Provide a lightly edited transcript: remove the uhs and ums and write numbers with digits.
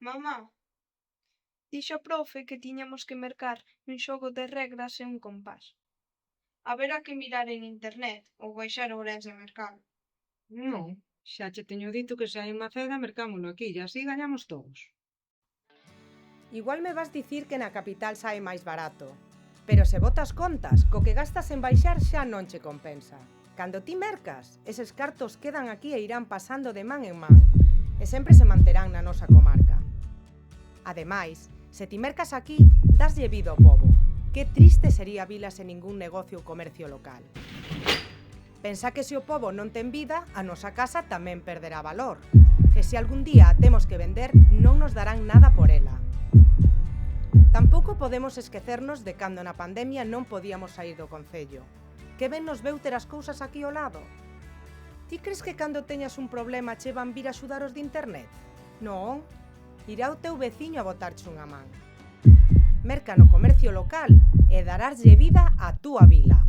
Mamá, dixo a profe que tiñamos que mercar un xogo de regras e un compás. Haberá que mirar en internet ou baixar a Ourense a mercalo. Non, xa che teño dito que se hai unha ceda, mercámolo aquí e así gañamos todos. Igual me vas dicir que na capital sae máis barato. Pero se botas contas, co que gastas en baixar xa non che compensa. Cando ti mercas, eses cartos quedan aquí e irán pasando de man en man. E sempre se manterán na nosa comarca. Ademais, se ti mercas aquí, daslle vida ao pobo. Que triste sería a vila sen ningún negocio ou comercio local. Pensa que se o pobo non ten vida, a nosa casa tamén perderá valor. E se algún día a temos que vender, non nos darán nada por ela. Tampouco podemos esquecernos de cando na pandemia non podíamos sair do concello. Que ben nos veu ter as cousas aquí ao lado? Ti crees que cando teñas un problema che van vir a axudar os de internet? Non, irá o teu veciño a botarche unha man. Merca no comercio local e daráslle vida á túa vila.